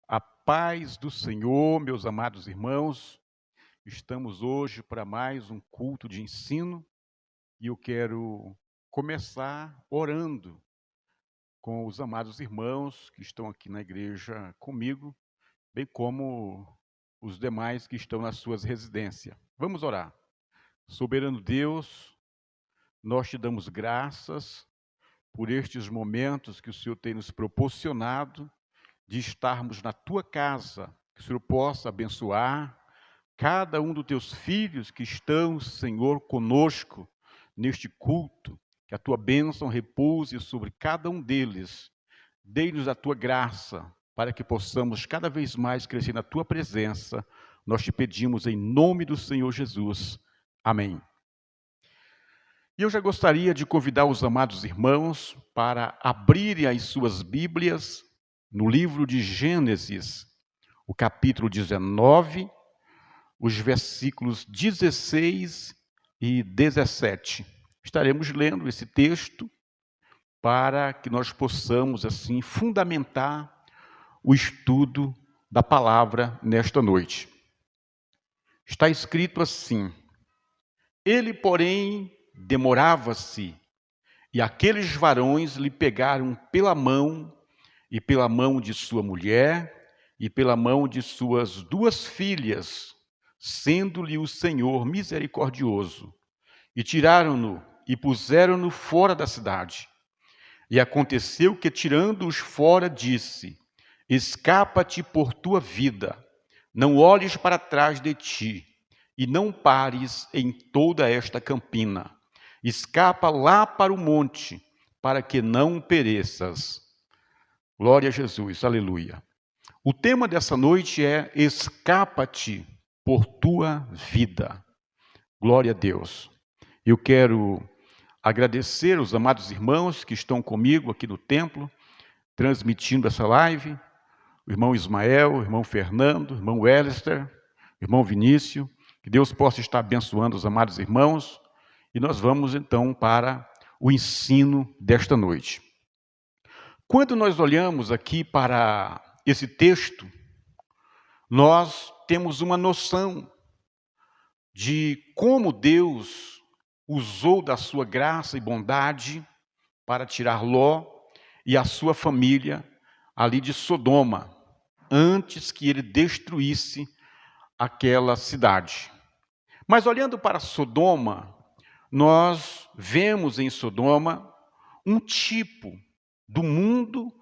A paz do Senhor, meus amados irmãos, estamos hoje para mais um culto de ensino e eu quero começar orando com os amados irmãos que estão aqui na igreja comigo, bem como os demais que estão nas suas residências. Vamos orar. Soberano Deus, nós te damos graças por estes momentos que o Senhor tem nos proporcionado de estarmos na tua casa, que o Senhor possa abençoar cada um dos teus filhos que estão, Senhor, conosco neste culto, que a tua bênção repouse sobre cada um deles. Dê-nos a tua graça para que possamos cada vez mais crescer na tua presença. Nós te pedimos em nome do Senhor Jesus. Amém. E eu já gostaria de convidar os amados irmãos para abrirem as suas Bíblias no livro de Gênesis, o capítulo 19, os versículos 16 e 17. Estaremos lendo esse texto para que nós possamos, assim, fundamentar o estudo da palavra nesta noite. Está escrito assim: ele, porém, demorava-se, e aqueles varões lhe pegaram pela mão, e pela mão de sua mulher, e pela mão de suas duas filhas, sendo-lhe o Senhor misericordioso, e tiraram-no e puseram-no fora da cidade. E aconteceu que, tirando-os fora, disse: escapa-te por tua vida, não olhes para trás de ti, e não pares em toda esta campina. Escapa lá para o monte, para que não pereças. Glória a Jesus, aleluia. O tema dessa noite é: escapa-te por tua vida. Glória a Deus. Eu quero agradecer os amados irmãos que estão comigo aqui no templo, transmitindo essa live. O irmão Ismael, o irmão Fernando, o irmão Wellester, o irmão Vinícius. Que Deus possa estar abençoando os amados irmãos. E nós vamos então para o ensino desta noite. Quando nós olhamos aqui para esse texto, nós temos uma noção de como Deus usou da sua graça e bondade para tirar Ló e a sua família ali de Sodoma, antes que ele destruísse aquela cidade. Mas olhando para Sodoma, nós vemos em Sodoma um tipo do mundo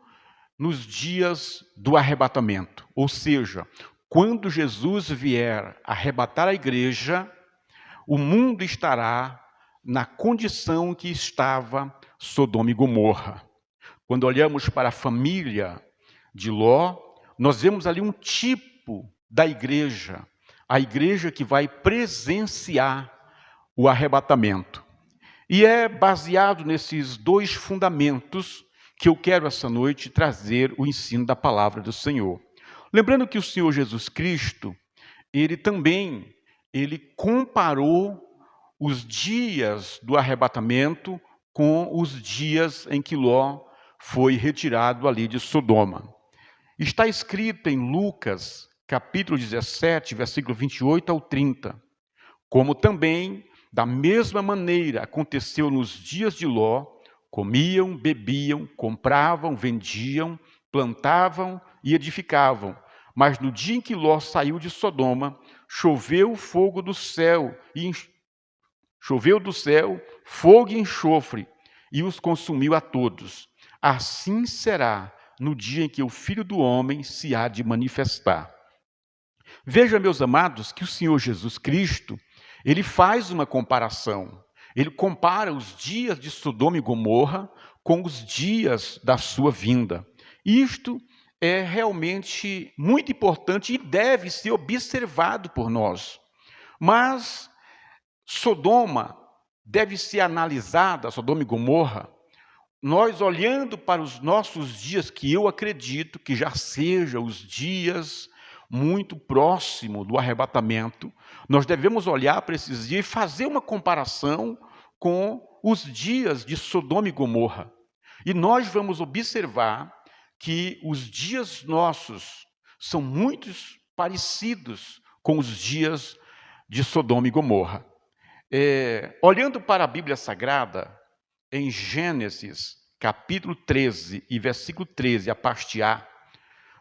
nos dias do arrebatamento. Ou seja, quando Jesus vier arrebatar a igreja, o mundo estará na condição que estava Sodoma e Gomorra. Quando olhamos para a família de Ló, nós vemos ali um tipo da igreja, a igreja que vai presenciar o arrebatamento. E é baseado nesses dois fundamentos que eu quero essa noite trazer o ensino da palavra do Senhor. Lembrando que o Senhor Jesus Cristo, ele comparou os dias do arrebatamento com os dias em que Ló foi retirado ali de Sodoma. Está escrito em Lucas, capítulo 17, versículo 28 ao 30, como também, da mesma maneira, aconteceu nos dias de Ló: comiam, bebiam, compravam, vendiam, plantavam e edificavam. Mas no dia em que Ló saiu de Sodoma, choveu fogo do céu, fogo e enxofre, e os consumiu a todos. Assim será no dia em que o Filho do Homem se há de manifestar. Veja, meus amados, que o Senhor Jesus Cristo, ele faz uma comparação. Ele compara os dias de Sodoma e Gomorra com os dias da sua vinda. Isto é realmente muito importante e deve ser observado por nós. Mas Sodoma deve ser analisada, Sodoma e Gomorra, nós olhando para os nossos dias, que eu acredito que já sejam os dias muito próximo do arrebatamento, nós devemos olhar para esses dias e fazer uma comparação com os dias de Sodoma e Gomorra. E nós vamos observar que os dias nossos são muito parecidos com os dias de Sodoma e Gomorra. Olhando para a Bíblia Sagrada, em Gênesis, capítulo 13 e versículo 13, a parte A,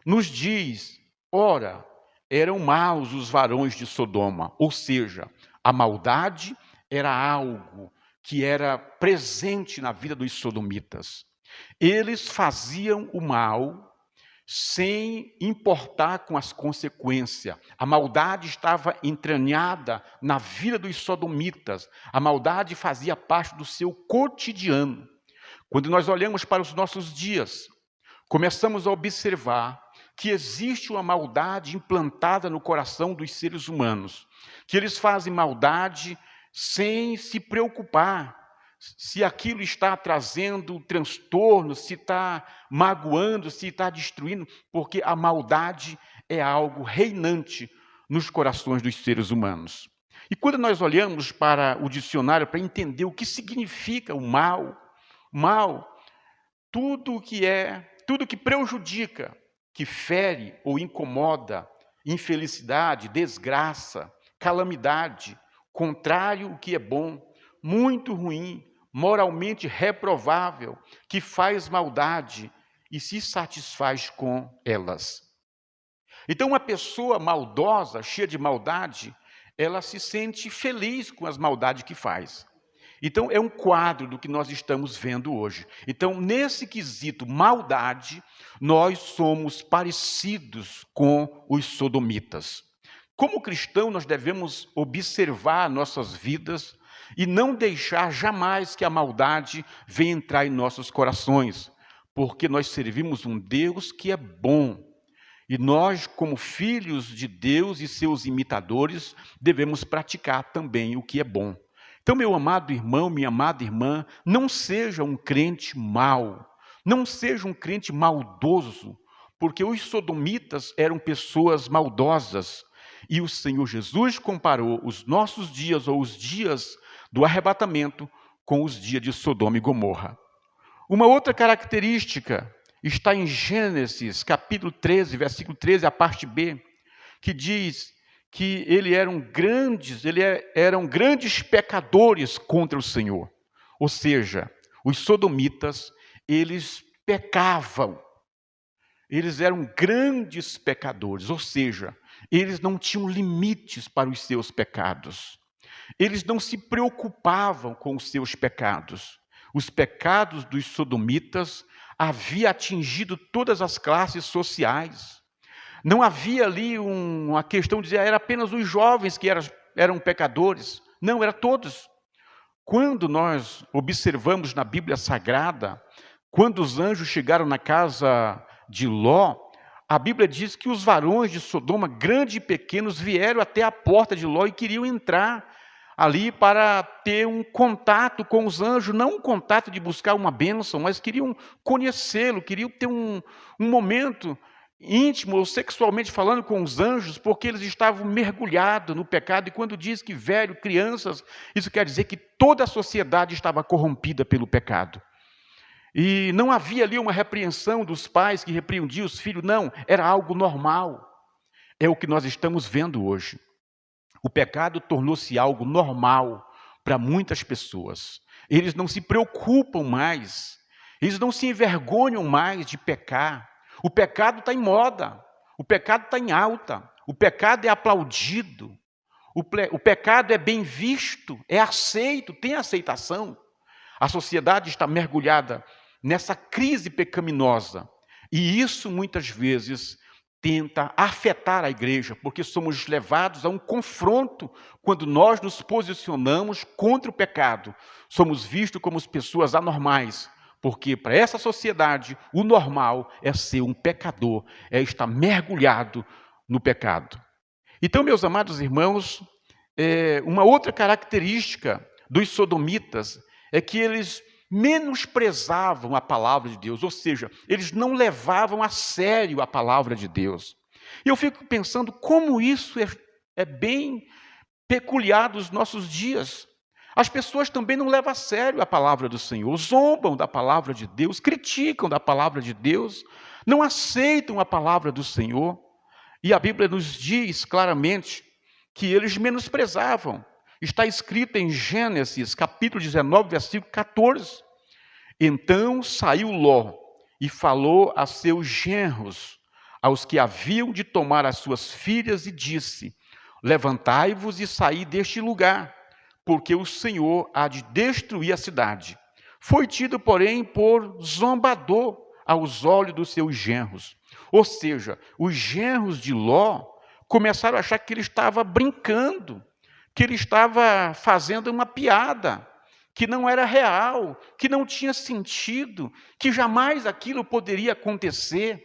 nos diz: ora, eram maus os varões de Sodoma, ou seja, a maldade era algo que era presente na vida dos sodomitas. Eles faziam o mal sem importar com as consequências. A maldade estava entranhada na vida dos sodomitas. A maldade fazia parte do seu cotidiano. Quando nós olhamos para os nossos dias, começamos a observar que existe uma maldade implantada no coração dos seres humanos, que eles fazem maldade sem se preocupar se aquilo está trazendo transtorno, se está magoando, se está destruindo, porque a maldade é algo reinante nos corações dos seres humanos. E quando nós olhamos para o dicionário para entender o que significa o mal, tudo que prejudica, que fere ou incomoda, infelicidade, desgraça, calamidade, contrário ao que é bom, muito ruim, moralmente reprovável, que faz maldade e se satisfaz com elas. Então, uma pessoa maldosa, cheia de maldade, ela se sente feliz com as maldades que faz. Então, é um quadro do que nós estamos vendo hoje. Então, nesse quesito maldade, nós somos parecidos com os sodomitas. Como cristão, nós devemos observar nossas vidas e não deixar jamais que a maldade venha entrar em nossos corações, porque nós servimos um Deus que é bom. E nós, como filhos de Deus e seus imitadores, devemos praticar também o que é bom. Então, meu amado irmão, minha amada irmã, não seja um crente mau, não seja um crente maldoso, porque os sodomitas eram pessoas maldosas, e o Senhor Jesus comparou os nossos dias, ou os dias do arrebatamento, com os dias de Sodoma e Gomorra. Uma outra característica está em Gênesis, capítulo 13, versículo 13, a parte B, que diz que eram grandes pecadores contra o Senhor. Ou seja, os sodomitas, eles pecavam. Eles eram grandes pecadores, ou seja, eles não tinham limites para os seus pecados. Eles não se preocupavam com os seus pecados. Os pecados dos sodomitas haviam atingido todas as classes sociais. Não havia ali uma questão de dizer era apenas os jovens que eram pecadores. Não, era todos. Quando nós observamos na Bíblia Sagrada, quando os anjos chegaram na casa de Ló, a Bíblia diz que os varões de Sodoma, grandes e pequenos, vieram até a porta de Ló e queriam entrar ali para ter um contato com os anjos, não um contato de buscar uma bênção, mas queriam conhecê-lo, queriam ter um momento íntimo ou sexualmente falando com os anjos, porque eles estavam mergulhados no pecado. E quando diz que velho, crianças, isso quer dizer que toda a sociedade estava corrompida pelo pecado. E não havia ali uma repreensão dos pais que repreendiam os filhos, não, era algo normal. É o que nós estamos vendo hoje. O pecado tornou-se algo normal para muitas pessoas. Eles não se preocupam mais, eles não se envergonham mais de pecar. O pecado está em moda, o pecado está em alta, o pecado é aplaudido, o pecado é bem visto, é aceito, tem aceitação. A sociedade está mergulhada nessa crise pecaminosa, e isso muitas vezes tenta afetar a igreja, porque somos levados a um confronto quando nós nos posicionamos contra o pecado. Somos vistos como pessoas anormais, porque para essa sociedade o normal é ser um pecador, é estar mergulhado no pecado. Então, meus amados irmãos, uma outra característica dos sodomitas é que eles menosprezavam a palavra de Deus, ou seja, eles não levavam a sério a palavra de Deus. E eu fico pensando como isso é bem peculiar dos nossos dias. As pessoas também não levam a sério a palavra do Senhor, zombam da palavra de Deus, criticam da palavra de Deus, não aceitam a palavra do Senhor. E a Bíblia nos diz claramente que eles menosprezavam. Está escrito em Gênesis, capítulo 19, versículo 14. Então saiu Ló e falou a seus genros, aos que haviam de tomar as suas filhas, e disse: levantai-vos e saí deste lugar, porque o Senhor há de destruir a cidade. Foi tido, porém, por zombador aos olhos dos seus genros. Ou seja, os genros de Ló começaram a achar que ele estava brincando, que ele estava fazendo uma piada, que não era real, que não tinha sentido, que jamais aquilo poderia acontecer.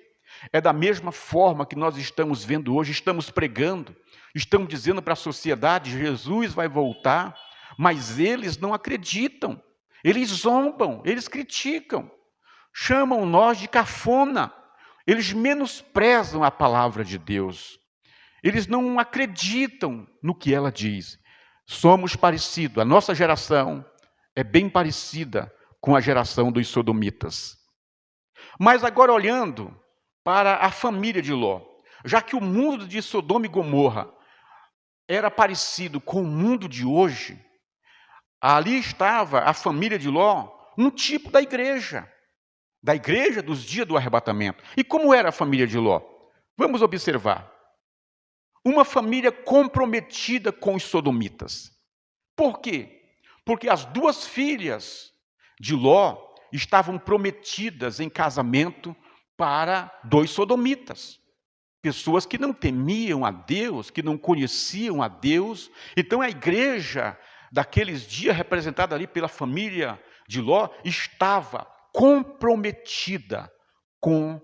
É da mesma forma que nós estamos vendo hoje, estamos pregando, estamos dizendo para a sociedade: Jesus vai voltar, mas eles não acreditam, eles zombam, eles criticam, chamam nós de cafona, eles menosprezam a palavra de Deus, eles não acreditam no que ela diz. Somos parecidos, a nossa geração é bem parecida com a geração dos sodomitas. Mas agora olhando para a família de Ló, já que o mundo de Sodoma e Gomorra era parecido com o mundo de hoje, ali estava a família de Ló, um tipo da igreja dos dias do arrebatamento. E como era a família de Ló? Vamos observar. Uma família comprometida com os sodomitas. Por quê? Porque as duas filhas de Ló estavam prometidas em casamento para dois sodomitas. Pessoas que não temiam a Deus, que não conheciam a Deus. Então a igreja daqueles dias, representada ali pela família de Ló, estava comprometida com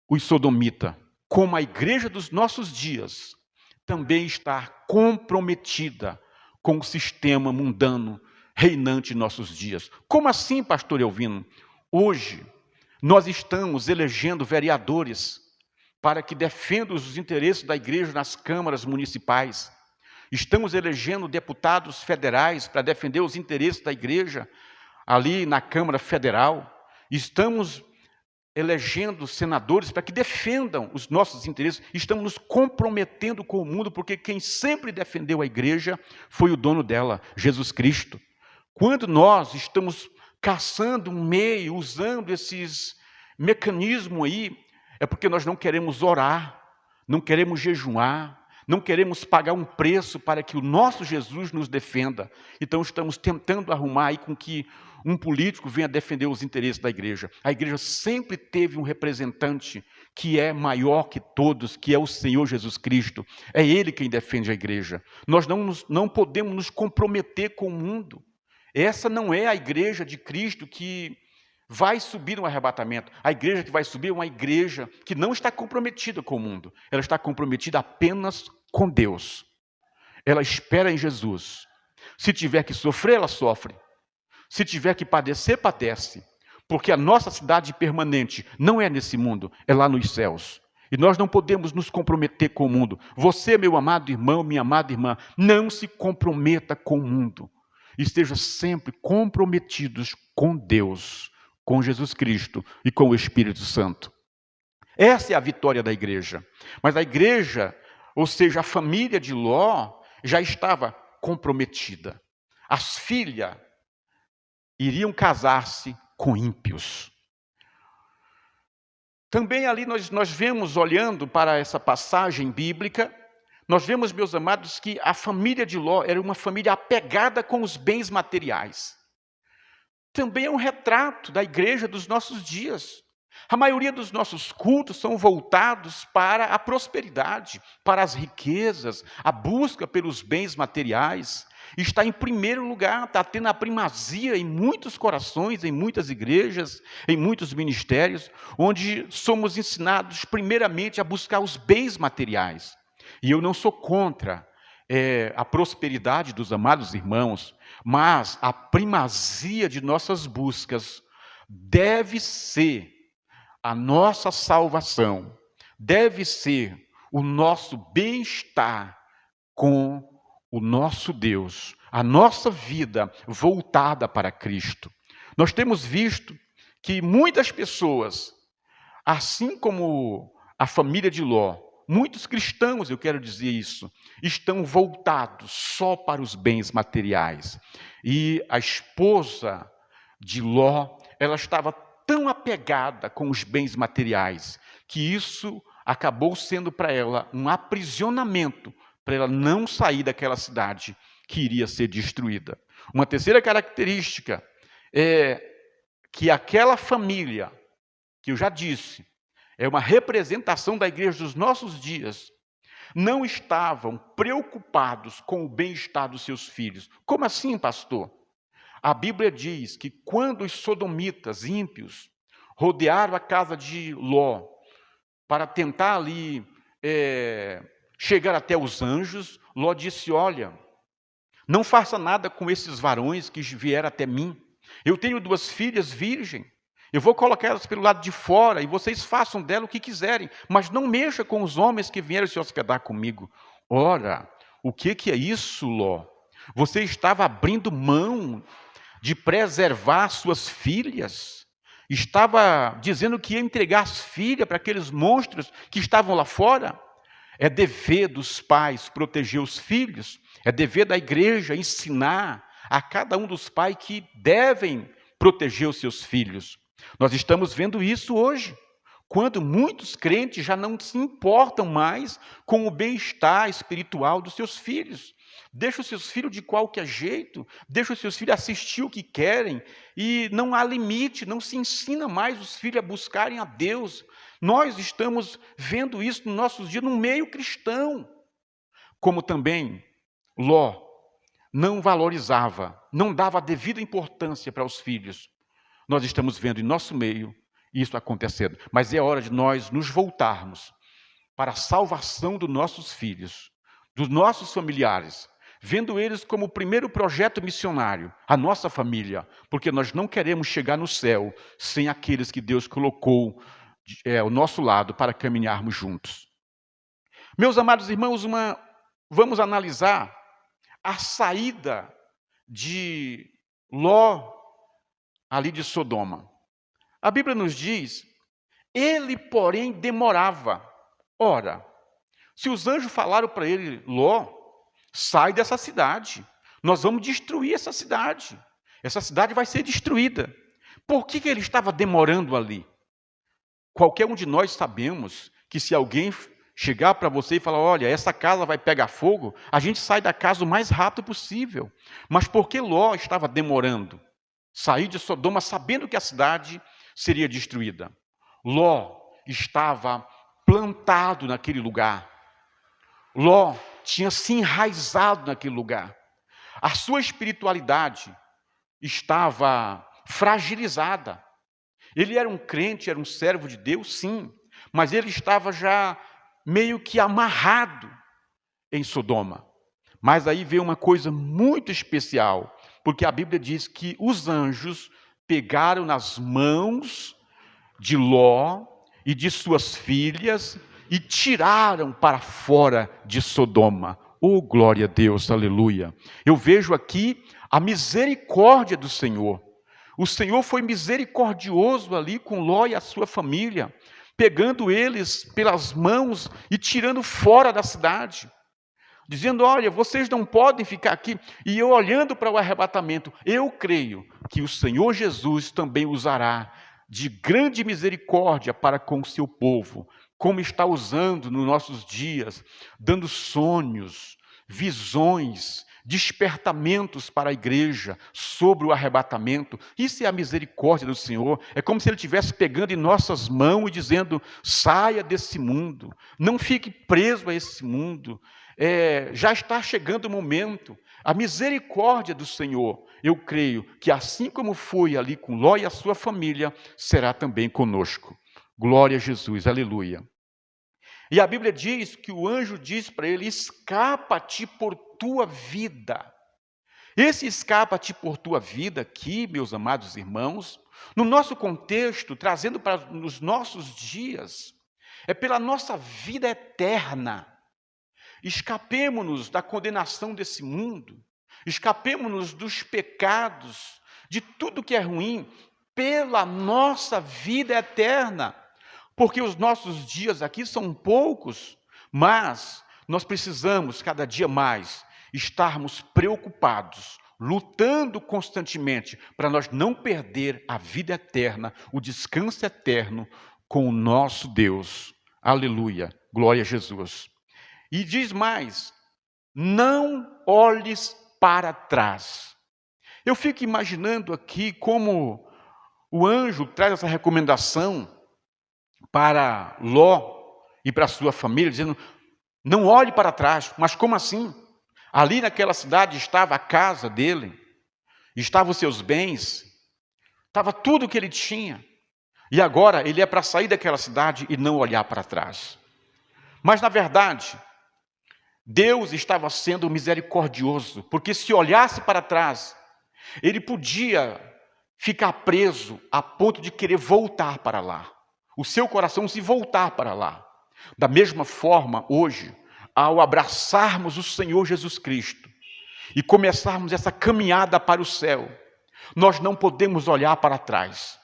os sodomitas. Como a igreja dos nossos dias também está comprometida com o sistema mundano reinante em nossos dias. Como assim, pastor Elvino? Hoje, nós estamos elegendo vereadores para que defendam os interesses da igreja nas câmaras municipais. Estamos elegendo deputados federais para defender os interesses da igreja ali na Câmara Federal. Estamos elegendo senadores para que defendam os nossos interesses. Estamos nos comprometendo com o mundo, porque quem sempre defendeu a igreja foi o dono dela, Jesus Cristo. Quando nós estamos caçando um meio, usando esses mecanismos aí, é porque nós não queremos orar, não queremos jejuar, não queremos pagar um preço para que o nosso Jesus nos defenda. Então estamos tentando arrumar aí com que um político venha defender os interesses da igreja. A igreja sempre teve um representante que é maior que todos, que é o Senhor Jesus Cristo. É Ele quem defende a igreja. Nós não podemos nos comprometer com o mundo. Essa não é a igreja de Cristo que vai subir no arrebatamento. A igreja que vai subir é uma igreja que não está comprometida com o mundo. Ela está comprometida apenas com Deus. Ela espera em Jesus. Se tiver que sofrer, ela sofre. Se tiver que padecer, padece. Porque a nossa cidade permanente não é nesse mundo, é lá nos céus. E nós não podemos nos comprometer com o mundo. Você, meu amado irmão, minha amada irmã, não se comprometa com o mundo. Esteja sempre comprometidos com Deus, com Jesus Cristo e com o Espírito Santo. Essa é a vitória da igreja. Mas a igreja, ou seja, a família de Ló, já estava comprometida. As filhas iriam casar-se com ímpios. Também ali nós vemos, olhando para essa passagem bíblica, nós vemos, meus amados, que a família de Ló era uma família apegada com os bens materiais. Também é um retrato da igreja dos nossos dias. A maioria dos nossos cultos são voltados para a prosperidade, para as riquezas, a busca pelos bens materiais. Está em primeiro lugar, está tendo a primazia em muitos corações, em muitas igrejas, em muitos ministérios, onde somos ensinados primeiramente a buscar os bens materiais. E eu não sou contra a prosperidade dos amados irmãos, mas a primazia de nossas buscas deve ser a nossa salvação, deve ser o nosso bem-estar com o nosso Deus, a nossa vida voltada para Cristo. Nós temos visto que muitas pessoas, assim como a família de Ló, muitos cristãos, eu quero dizer isso, estão voltados só para os bens materiais. E a esposa de Ló, ela estava tão apegada com os bens materiais, que isso acabou sendo para ela um aprisionamento, para ela não sair daquela cidade que iria ser destruída. Uma terceira característica é que aquela família, que eu já disse, é uma representação da igreja dos nossos dias, não estavam preocupados com o bem-estar dos seus filhos. Como assim, pastor? A Bíblia diz que quando os sodomitas ímpios rodearam a casa de Ló para tentar ali chegar até os anjos, Ló disse: olha, não faça nada com esses varões que vieram até mim. Eu tenho 2 filhas virgens. Eu vou colocar elas pelo lado de fora e vocês façam dela o que quiserem, mas não mexa com os homens que vieram se hospedar comigo. Ora, o que é isso, Ló? Você estava abrindo mão de preservar suas filhas? Estava dizendo que ia entregar as filhas para aqueles monstros que estavam lá fora? É dever dos pais proteger os filhos, é dever da igreja ensinar a cada um dos pais que devem proteger os seus filhos. Nós estamos vendo isso hoje, quando muitos crentes já não se importam mais com o bem-estar espiritual dos seus filhos. Deixa os seus filhos de qualquer jeito, deixa os seus filhos assistir o que querem, e não há limite, não se ensina mais os filhos a buscarem a Deus. Nós estamos vendo isso nos nossos dias no meio cristão, como também Ló não valorizava, não dava a devida importância para os filhos. Nós estamos vendo em nosso meio isso acontecendo, mas é hora de nós nos voltarmos para a salvação dos nossos filhos, dos nossos familiares, vendo eles como o primeiro projeto missionário, a nossa família, porque nós não queremos chegar no céu sem aqueles que Deus colocou ao nosso lado para caminharmos juntos. Meus amados irmãos, vamos analisar a saída de Ló ali de Sodoma. A Bíblia nos diz, ele, porém, demorava. Ora, se os anjos falaram para ele, Ló, sai dessa cidade, nós vamos destruir essa cidade vai ser destruída. Por que ele estava demorando ali? Qualquer um de nós sabemos que se alguém chegar para você e falar, olha, essa casa vai pegar fogo, a gente sai da casa o mais rápido possível. Mas por que Ló estava demorando? Sair de Sodoma sabendo que a cidade seria destruída. Ló estava plantado naquele lugar. Ló tinha se enraizado naquele lugar. A sua espiritualidade estava fragilizada. Ele era um crente, era um servo de Deus, sim, mas ele estava já meio que amarrado em Sodoma. Mas aí veio uma coisa muito especial, porque a Bíblia diz que os anjos pegaram nas mãos de Ló e de suas filhas e tiraram para fora de Sodoma. Oh, glória a Deus, aleluia. Eu vejo aqui a misericórdia do Senhor. O Senhor foi misericordioso ali com Ló e a sua família, pegando eles pelas mãos e tirando fora da cidade, dizendo, olha, vocês não podem ficar aqui. E eu olhando para o arrebatamento, eu creio que o Senhor Jesus também usará de grande misericórdia para com o seu povo, como está usando nos nossos dias, dando sonhos, visões, despertamentos para a igreja sobre o arrebatamento. Isso é a misericórdia do Senhor. É como se Ele estivesse pegando em nossas mãos e dizendo, saia desse mundo, não fique preso a esse mundo. Já está chegando o momento. A misericórdia do Senhor, eu creio que assim como foi ali com Ló e a sua família, será também conosco. Glória a Jesus, aleluia. E a Bíblia diz que o anjo diz para ele, escapa-te por tua vida. Esse escapa-te por tua vida aqui, meus amados irmãos, no nosso contexto, trazendo para os nossos dias, é pela nossa vida eterna. Escapemo-nos da condenação desse mundo, escapemo-nos dos pecados, de tudo que é ruim, pela nossa vida eterna. Porque os nossos dias aqui são poucos, Mas nós precisamos, cada dia mais, estarmos preocupados, lutando constantemente, para nós não perder a vida eterna, o descanso eterno com o nosso Deus. Aleluia, glória a Jesus. E diz mais, não olhes para trás. Eu fico imaginando aqui como o anjo traz essa recomendação para Ló e para a sua família, dizendo, não olhe para trás. Mas como assim? Ali naquela cidade estava a casa dele, estavam os seus bens, estava tudo o que ele tinha. E agora ele é para sair daquela cidade e não olhar para trás. Mas na verdade, Deus estava sendo misericordioso, porque se olhasse para trás, ele podia ficar preso a ponto de querer voltar para lá. O seu coração se voltar para lá. Da mesma forma, hoje, ao abraçarmos o Senhor Jesus Cristo e começarmos essa caminhada para o céu, nós não podemos olhar para trás.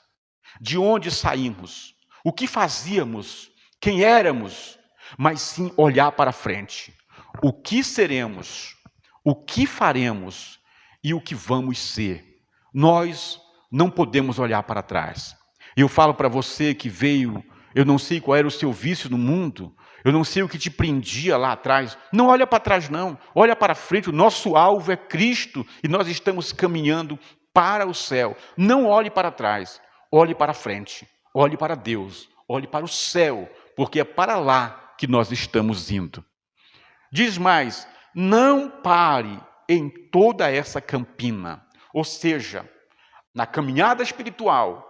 De onde saímos, o que fazíamos, quem éramos, mas sim olhar para frente. O que seremos, o que faremos e o que vamos ser. Nós não podemos olhar para trás. Eu falo para você que veio, eu não sei qual era o seu vício no mundo, eu não sei o que te prendia lá atrás. Não olha para trás não, olha para frente. O nosso alvo é Cristo e nós estamos caminhando para o céu. Não olhe para trás, olhe para frente, olhe para Deus, olhe para o céu, porque é para lá que nós estamos indo. Diz mais, não pare em toda essa campina, ou seja, na caminhada espiritual,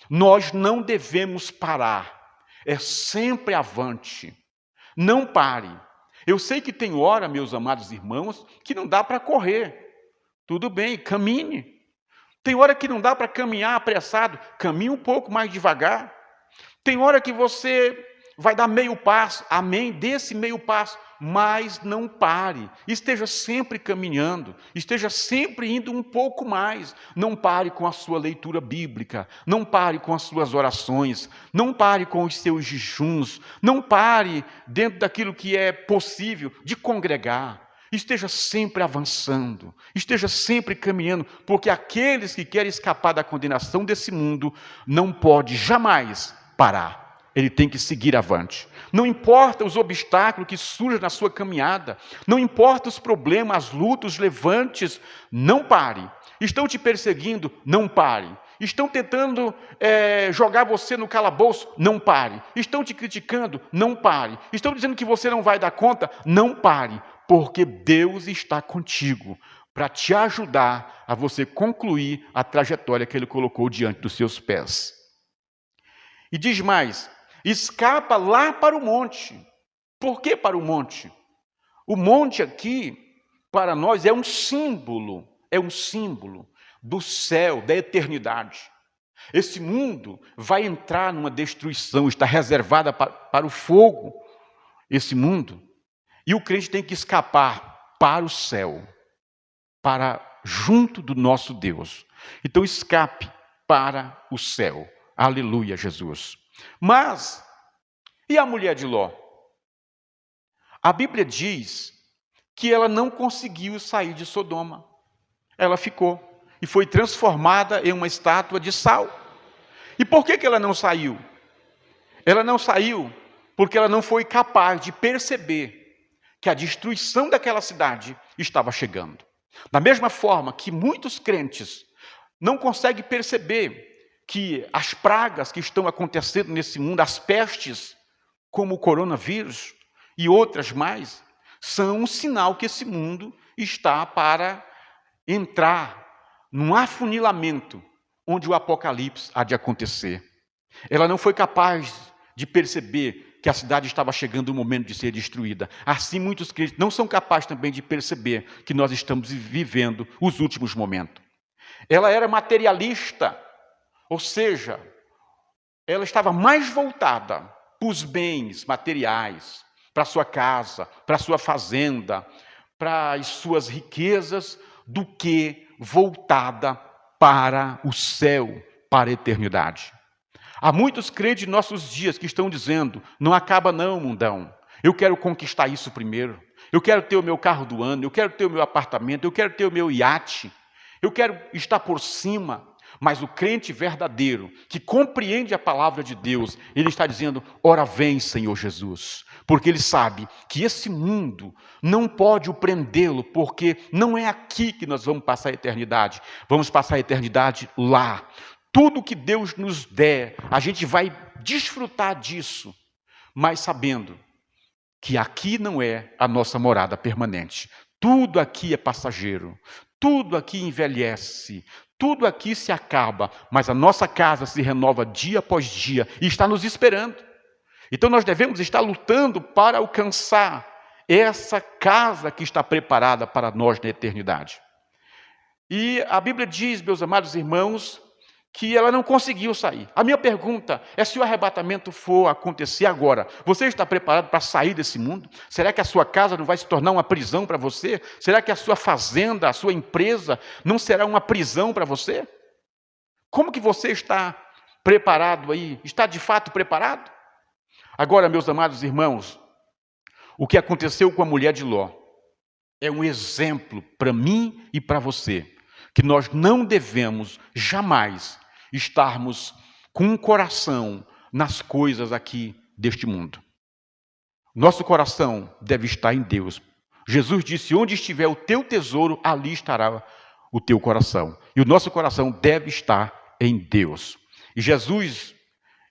nós não devemos parar, é sempre avante, não pare. Eu sei que tem hora, meus amados irmãos, que não dá para correr, tudo bem, caminhe. Tem hora que não dá para caminhar apressado, caminhe um pouco mais devagar. Tem hora que você vai dar meio passo, amém, desse meio passo, mas não pare, esteja sempre caminhando, esteja sempre indo um pouco mais. Não pare com a sua leitura bíblica, não pare com as suas orações, não pare com os seus jejuns, não pare dentro daquilo que é possível de congregar. Esteja sempre avançando, esteja sempre caminhando, porque aqueles que querem escapar da condenação desse mundo não pode jamais parar. Ele tem que seguir avante. Não importa os obstáculos que surgem na sua caminhada, não importa os problemas, as lutas, os levantes, não pare. Estão te perseguindo, não pare. Estão tentando jogar você no calabouço, não pare. Estão te criticando, não pare. Estão dizendo que você não vai dar conta, não pare. Porque Deus está contigo para te ajudar a você concluir a trajetória que Ele colocou diante dos seus pés. E diz mais, escapa lá para o monte. Por que para o monte? O monte aqui, para nós, é um símbolo do céu, da eternidade. Esse mundo vai entrar numa destruição, está reservada para o fogo, esse mundo. E o crente tem que escapar para o céu, para junto do nosso Deus. Então escape para o céu. Aleluia, Jesus. Mas, e a mulher de Ló? A Bíblia diz que ela não conseguiu sair de Sodoma. Ela ficou e foi transformada em uma estátua de sal. E por que ela não saiu? Ela não saiu porque ela não foi capaz de perceber que a destruição daquela cidade estava chegando. Da mesma forma que muitos crentes não conseguem perceber que as pragas que estão acontecendo nesse mundo, as pestes, como o coronavírus e outras mais, são um sinal que esse mundo está para entrar num afunilamento onde o apocalipse há de acontecer. Ela não foi capaz de perceber que a cidade estava chegando o momento de ser destruída. Assim, muitos crentes não são capazes também de perceber que nós estamos vivendo os últimos momentos. Ela era materialista, ou seja, ela estava mais voltada para os bens materiais, para a sua casa, para a sua fazenda, para as suas riquezas, do que voltada para o céu, para a eternidade. Há muitos crentes em nossos dias que estão dizendo, não acaba não, mundão. Eu quero conquistar isso primeiro. Eu quero ter o meu carro do ano, eu quero ter o meu apartamento, eu quero ter o meu iate. Eu quero estar por cima. Mas o crente verdadeiro, que compreende a palavra de Deus, ele está dizendo, ora vem, Senhor Jesus. Porque ele sabe que esse mundo não pode o prendê-lo, porque não é aqui que nós vamos passar a eternidade. Vamos passar a eternidade lá. Tudo que Deus nos der, a gente vai desfrutar disso, mas sabendo que aqui não é a nossa morada permanente. Tudo aqui é passageiro, tudo aqui envelhece, tudo aqui se acaba, mas a nossa casa se renova dia após dia e está nos esperando. Então nós devemos estar lutando para alcançar essa casa que está preparada para nós na eternidade. E a Bíblia diz, meus amados irmãos, que ela não conseguiu sair. A minha pergunta é, se o arrebatamento for acontecer agora, você está preparado para sair desse mundo? Será que a sua casa não vai se tornar uma prisão para você? Será que a sua fazenda, a sua empresa não será uma prisão para você? Como que você está preparado aí? Está de fato preparado? Agora, meus amados irmãos, o que aconteceu com a mulher de Ló é um exemplo para mim e para você, que nós não devemos jamais estarmos com um coração nas coisas aqui deste mundo. Nosso coração deve estar em Deus. Jesus disse, onde estiver o teu tesouro, ali estará o teu coração. E o nosso coração deve estar em Deus. E Jesus,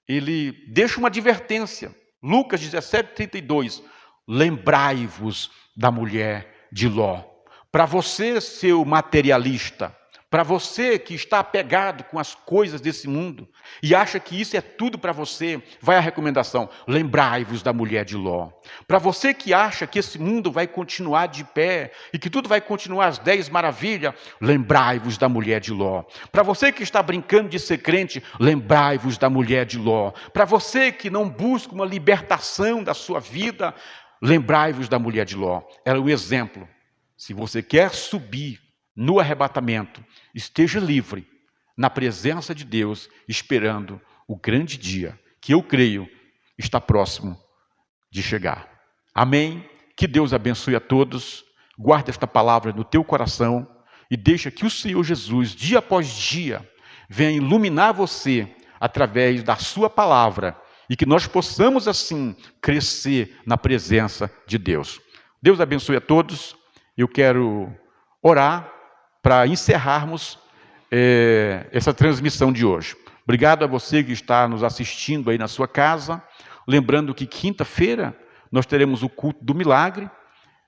ele deixa uma advertência. Lucas 17:32, lembrai-vos da mulher de Ló. Para você, seu materialista, para você que está apegado com as coisas desse mundo e acha que isso é tudo para você, vai a recomendação, lembrai-vos da mulher de Ló. Para você que acha que esse mundo vai continuar de pé e que tudo vai continuar às 10 maravilhas, lembrai-vos da mulher de Ló. Para você que está brincando de ser crente, lembrai-vos da mulher de Ló. Para você que não busca uma libertação da sua vida, lembrai-vos da mulher de Ló. Ela é um exemplo. Se você quer subir no arrebatamento, esteja livre na presença de Deus, esperando o grande dia, que eu creio está próximo de chegar. Amém? Que Deus abençoe a todos, guarde esta palavra no teu coração e deixa que o Senhor Jesus, dia após dia, venha iluminar você através da sua palavra e que nós possamos assim crescer na presença de Deus. Deus abençoe a todos. Eu quero orar para encerrarmos essa transmissão de hoje. Obrigado a você que está nos assistindo aí na sua casa. Lembrando que quinta-feira nós teremos o culto do milagre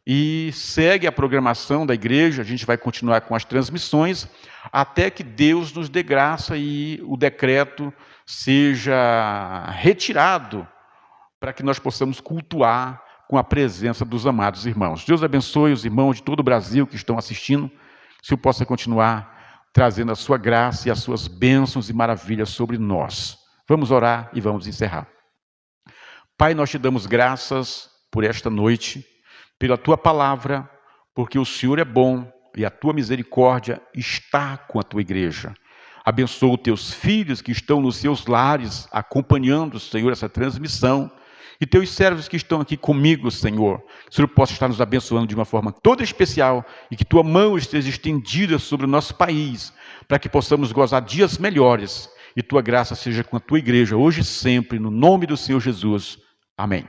e segue a programação da igreja. A gente vai continuar com as transmissões até que Deus nos dê graça e o decreto seja retirado para que nós possamos cultuar com a presença dos amados irmãos. Deus abençoe os irmãos de todo o Brasil que estão assistindo. Se eu possa continuar trazendo a sua graça e as suas bênçãos e maravilhas sobre nós. Vamos orar e vamos encerrar. Pai, nós te damos graças por esta noite, pela tua palavra, porque o Senhor é bom e a tua misericórdia está com a tua igreja. Abençoa os teus filhos que estão nos seus lares, acompanhando, Senhor, essa transmissão. E teus servos que estão aqui comigo, Senhor, que o Senhor possa estar nos abençoando de uma forma toda especial e que tua mão esteja estendida sobre o nosso país, para que possamos gozar dias melhores e tua graça seja com a tua igreja, hoje e sempre, no nome do Senhor Jesus. Amém.